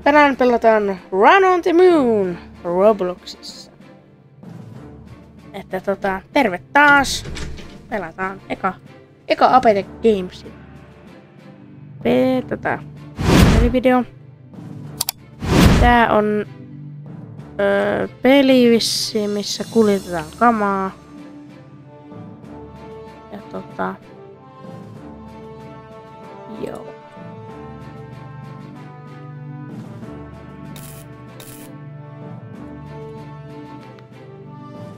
Tänään pelataan Run on the Moon Robloxissa. Että terve taas. Pelataan eka Apex Gamesin. Pelivideo. Tää on peli vissiin, missä kuljetetaan kamaa. Ja joo.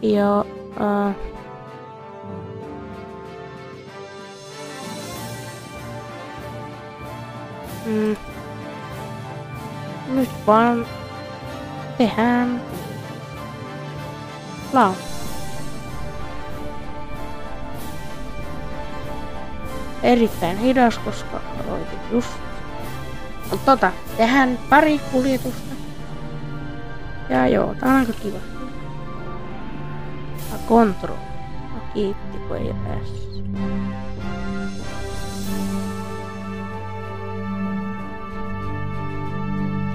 Joo, nyt vaan tehdään laulu. Erittäin hidas, koska aloitin just. Mutta tehdään pari kuljetusta. Ja joo, tää on aika kiva. Control. Kiitti, kun ei päässyt.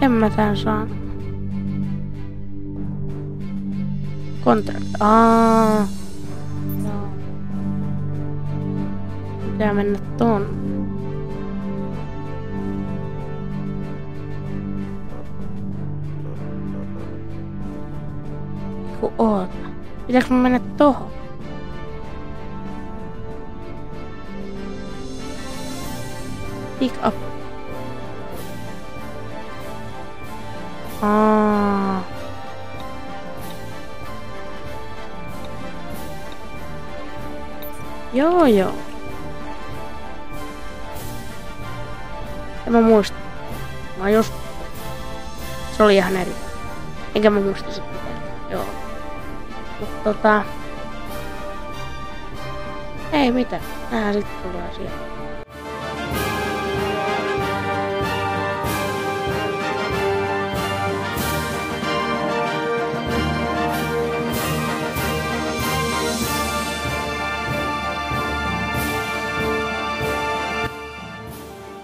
En mä tän saanut. Contract. Joo. Pitää mennä ton. Eiku oota. Pitääkö mä mennä tohon? Pick up. Joo. En mä muista. Se oli ihan eri. Enkä mä muista sitten. Joo. Mutta ei mitään. Nähdään sitten tulee siellä.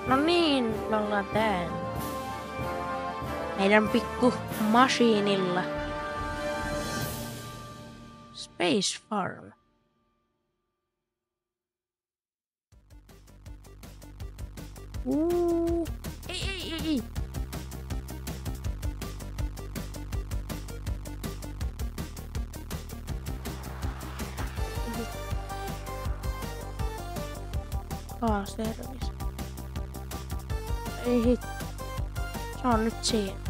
No niin, me ollaan täällä. Meidän pikku masiinilla. Space Farm. Ei. Service. Ei hit. Se on nyt siinä.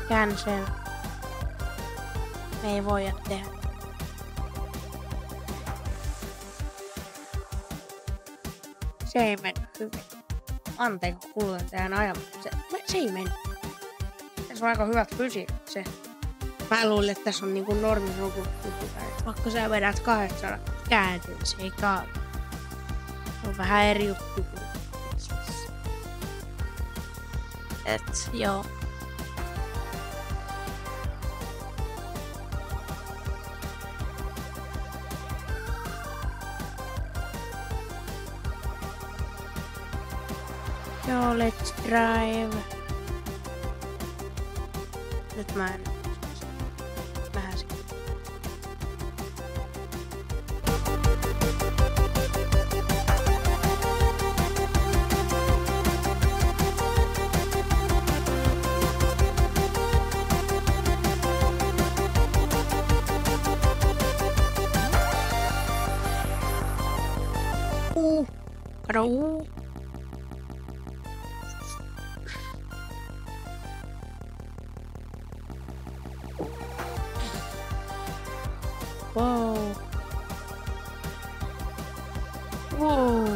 Cancel. Me ei voida tehdä. Se ei mennyt hyvin. Anteeksi, kuulen tähän ajan. Se ei mennyt. Tässä on aika hyvät fysiikat se. Mä luulin, että tässä on niinku normirokutus. Vaikka sä vedät 800 käänteen, se ei kaadu. Se on vähän eri juttu. Et joo. Joo, let's drive. Nyt mä en. Vähän siitä. Kato. Wow.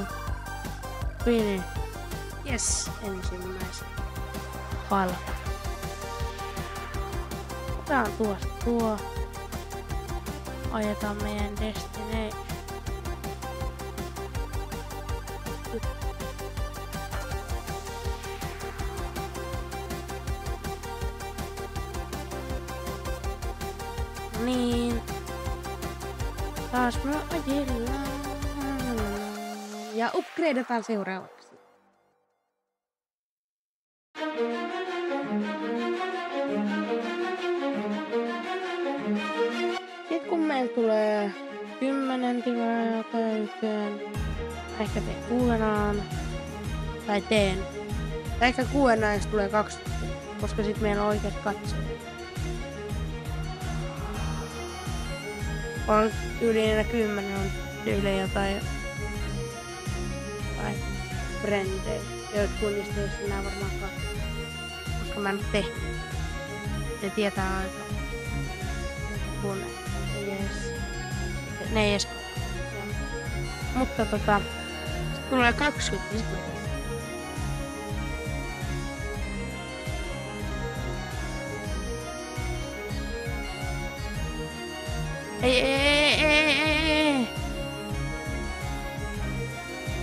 Pini. Yes, ensimmäisen pala. Otetaan tuosta tuo. Ajetaan meidän destination. Niin. Taas me ajellaan. Ja upgradeataan seuraavaksi. Sitten kun meillä tulee 10 tilaa täyteen, ehkä teen 6, tai teen. Tai ehkä 6 jos tulee 20, koska sit meillä on oikeat katsojat. On yli 10 on tyyli jotain tai brendejä. Jotkut niistä ei enää varmaan katso, koska mä en oo tehnyt. Ne tietää aika. Kun ne ei edes. Mutta tulee 20, niin Ei.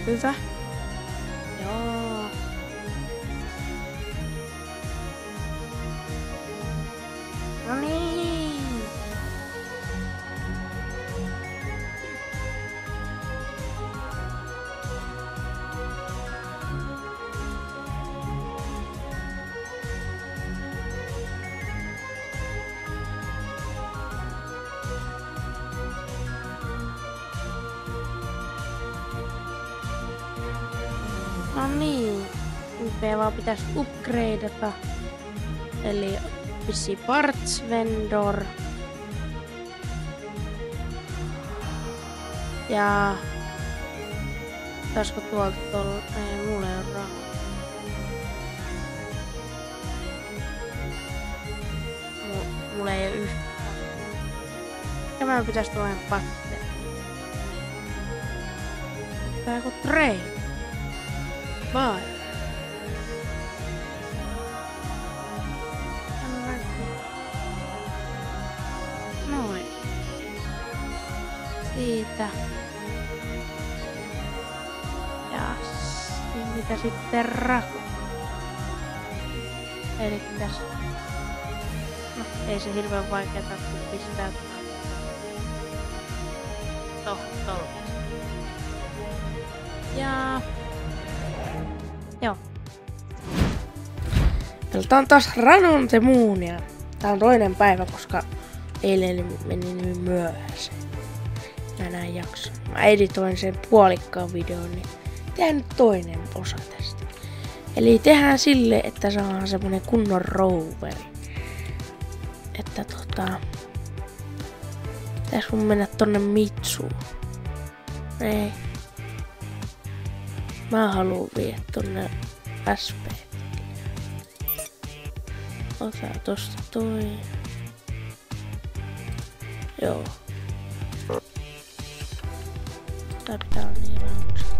Hyvä. Joo. No niin. No niin, nyt me vaan pitäis upgradeata. Eli PC Parts Vendor. Ja taisko tuolta tuolla, ei mulla ei oo rahaa. Mulla ei oo yhtään. Ja mä pitäis tuolla patteja. Tää joku trade. Vai? Noin. Siitä. Ja mitä sitten raku? Elikkäs. No, ei se hirveän vaikeeta pistää. Tolla. Ja joo. Tää on taas Run the Moon ja tää on toinen päivä, koska eilen meni niin myöhäisen. Mä enää jakso. Mä editoin sen puolikkaan videon, niin tehdään nyt toinen osa tästä. Eli tehdään sille, että saadaan semmonen kunnon roveri. Että pitäis mun mennä tonne Mitsuun. Ei. Mä haluun viedä tonne SP. Ota tosta toi. Joo. Tää pitää olla niin rauhassa.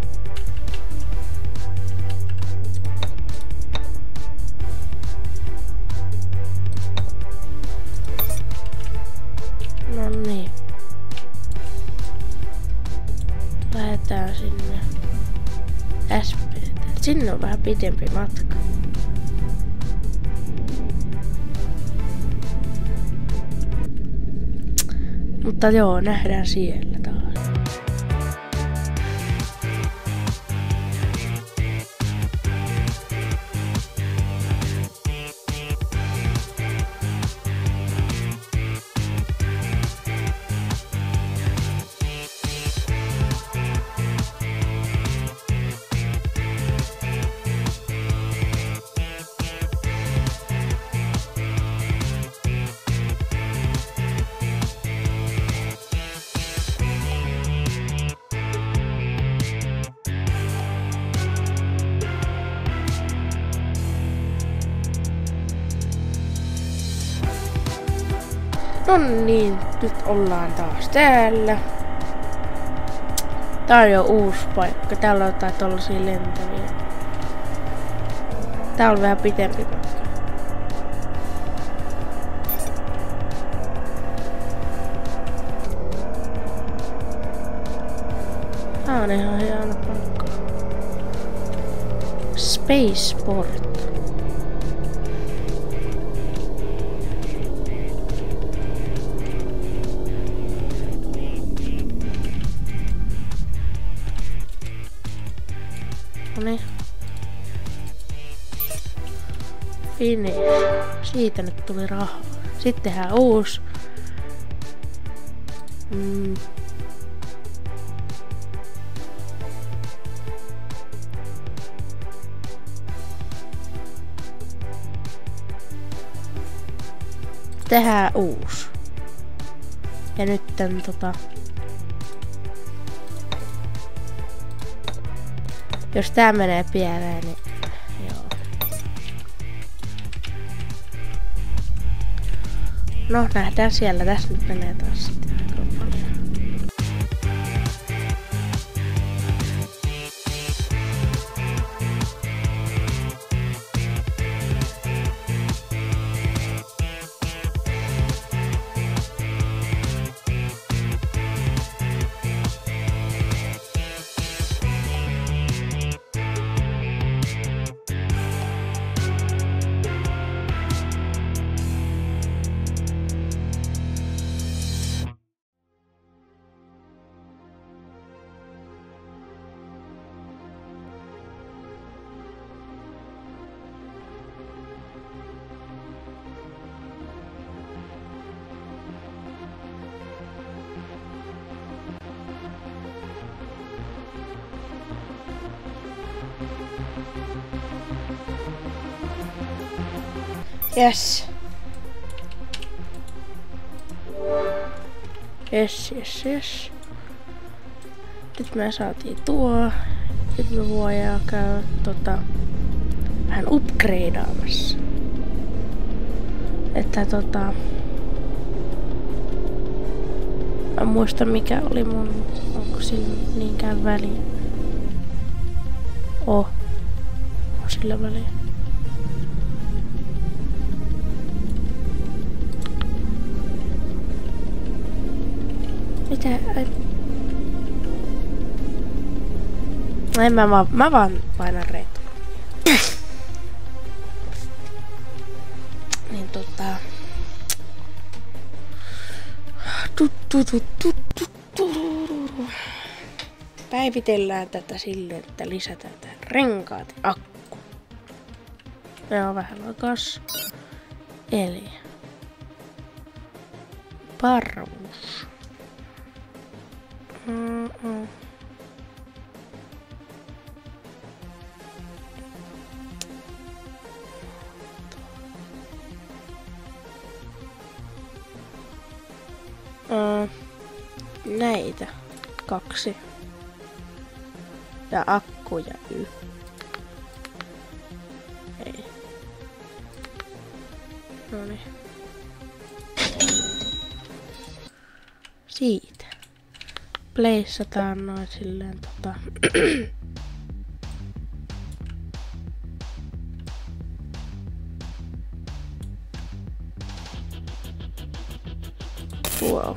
No niin. Lähetään sinne. SP. Sinne on vähän pidempi matka. Mutta joo, nähdään siellä taas. No niin, nyt ollaan taas täällä. Tää on jo uusi paikka. Täällä on jotain tollasia lentäviä. Tää on vähän pitempi paikka. Tää on ihan hieno paikka. Spaceport. Noniin. Finish. Siitä nyt tuli rahaa. Sitten tehdään uusi. Tehdään uusi. Ja nytten jos tää menee pieleen, niin joo. No, nähdään siellä. Tässä nyt menee taas sitten aika paljon. Yes. Yes. Nyt me saatiin tuo. Nyt me voidaan käydä vähän upgradeaamassa. Että mä en muista mikä oli mun, onko sillä niinkään väliä. On sillä väliä. Mitä? En mä vaan painan reetu. Niin päivitellään tätä silleen, että lisätään tähän renkaat ja akku. Ne on vähän lakas. Eli parvuus. Näitä 2 ja akkuja ei. Noniin. Siitä. Pleissataan noin silleen wow.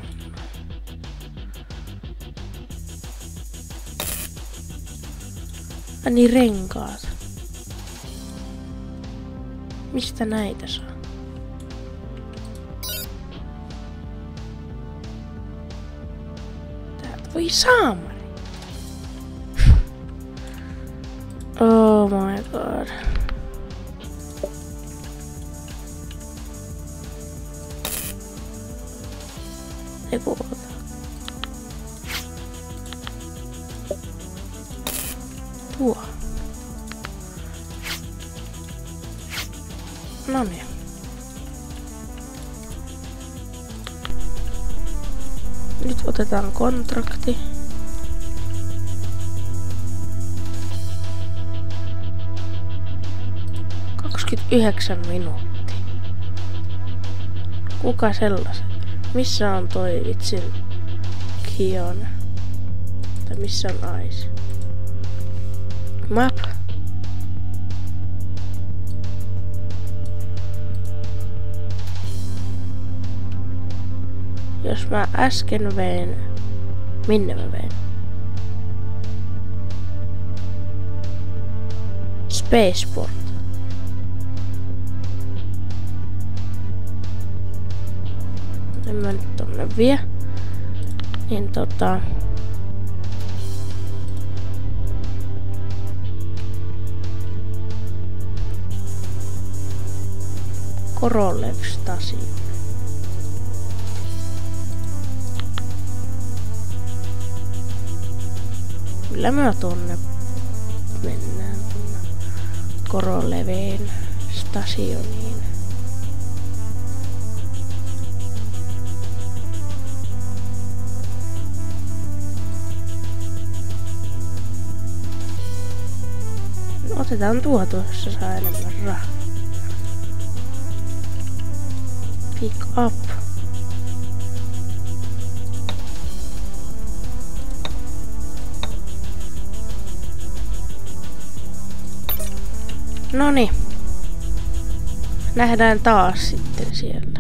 Ani renkaat. Mistä näitä saa? Täältä voi saamari. Oh my god. Eiku ota. Tuo. Noniin. Nyt otetaan kontrakti. minuuttia. Kuka sellaisen? Missä on toi vitsin Kion? Tai missä on Ice? Map. Jos mä äsken vein, minne mä vein? Spaceport. En mä nyt tonne vie. Niin Korolev Station. Kyllä me tuonne mennään tuonne Koroleveen stationiin. Otetaan tuossa saa enemmän rahaa. Pick up. Noniin. Nähdään taas sitten siellä.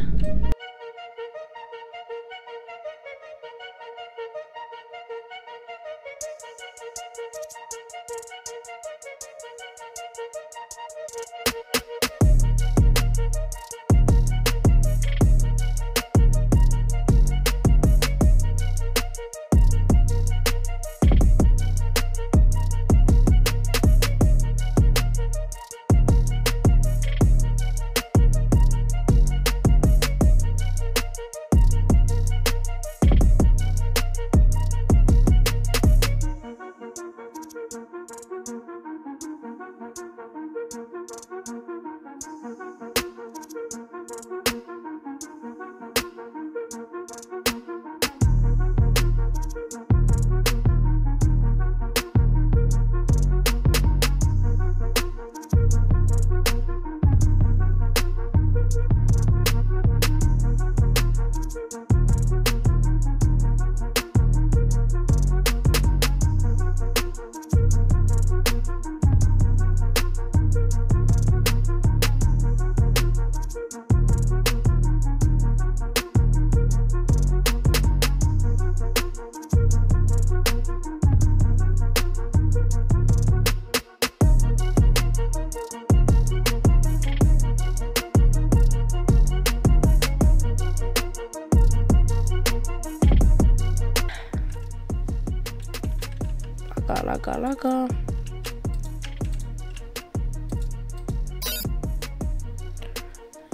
Lagaa.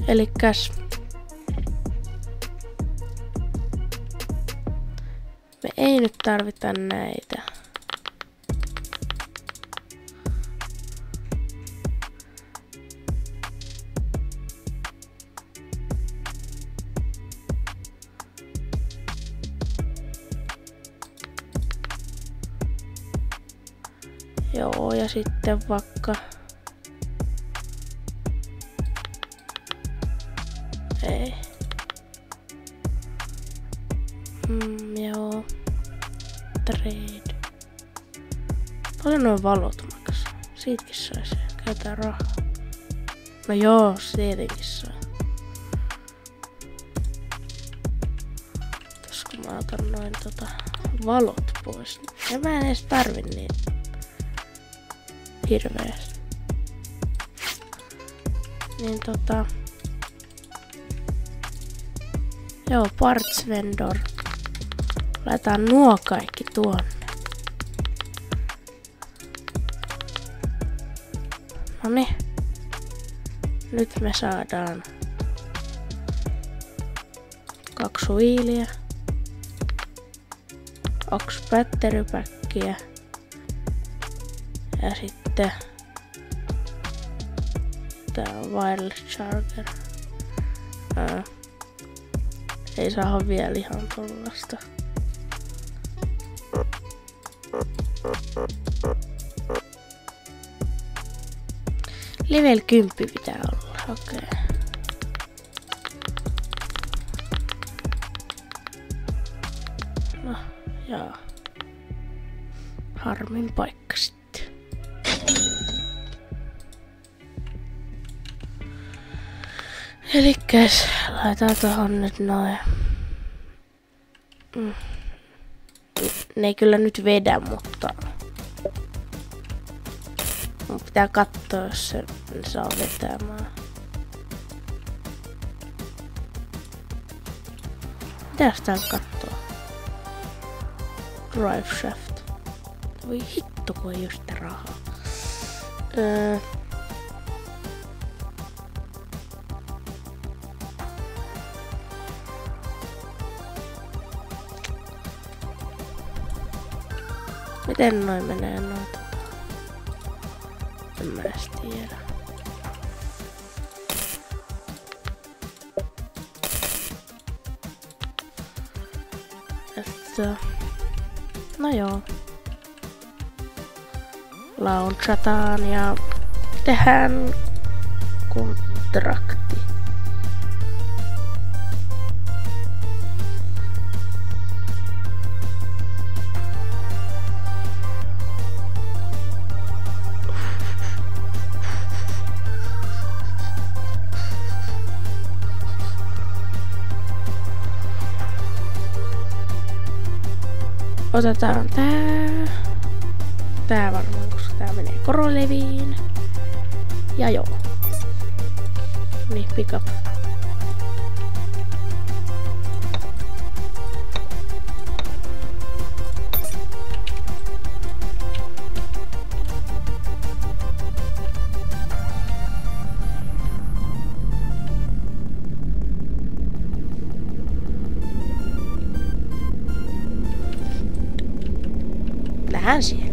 Elikkäs me ei nyt tarvita näitä. Joo, ja sitten vaikka ei. Joo. Trade. Paljon noin valot maksaa? Siitäkin saisi. Käytetään rahaa. No joo, siitäkin saa. Tos kun mä otan noin valot pois. Ja mä en edes tarvi niitä. Hirveästi. Niin joo, parts vendor. Laitetaan nuo kaikki tuonne. Noniin. Nyt me saadaan 2 huilia, 2 batterypäkkiä ja sitten tää on wireless charger. Ei saa vielä ihan tollasta. Level 10 pitää olla, okei. No, jaa. Harmin paikka sitten. Elikkäs, laitetaan tohon nyt noin. Ne ei kyllä nyt vedä, mutta mun pitää katsoa, jos se saa vetämään. Mitäs täällä kattoo? Drive shaft. Voi hitto, kun ei oo sitä rahaa. Miten noin menee noita? En mä edes tiedä. Että... No joo. Launchataan ja tehdään kontrakti. Otetaan tää varmaan, koska tää menee koroleviin. Ja joo. Niin, pick up. Nähdään siellä.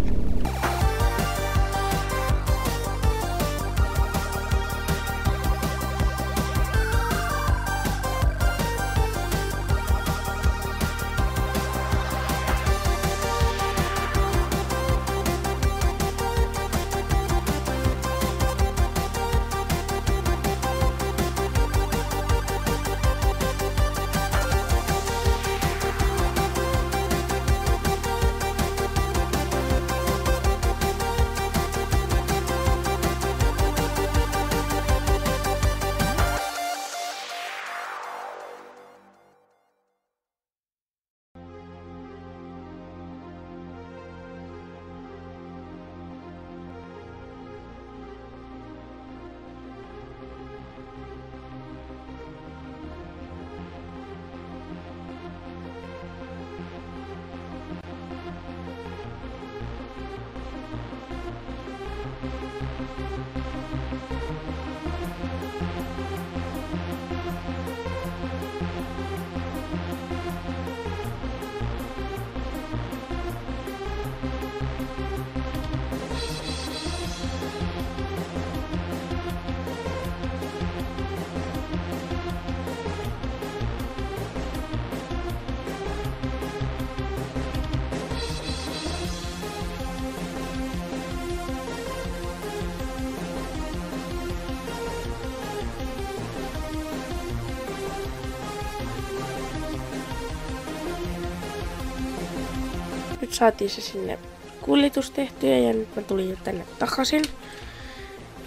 Nyt saatiin se sinne kuljetus tehtyä ja nyt mä tulin jo tänne takaisin.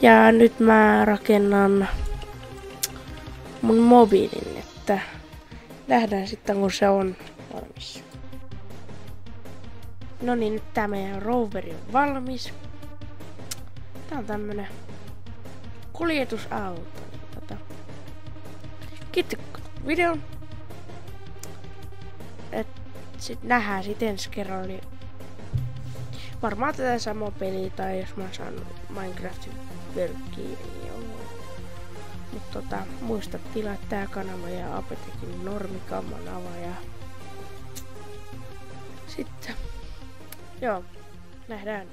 Ja nyt mä rakennan mun mobiilin, että nähdään sitten kun se on valmis. No niin, nyt tää meidän roveri on valmis. Tää on tämmönen kuljetusauto. Kiitos videon. Sitten nähdään sit ensi kerralla, niin varmaan tätä samaa peliä tai jos mä saan Minecraftin verkkiin, niin joo. Mut muista tilaa tää kanava ja Apetekin normikammanava ja sitten joo, nähdään.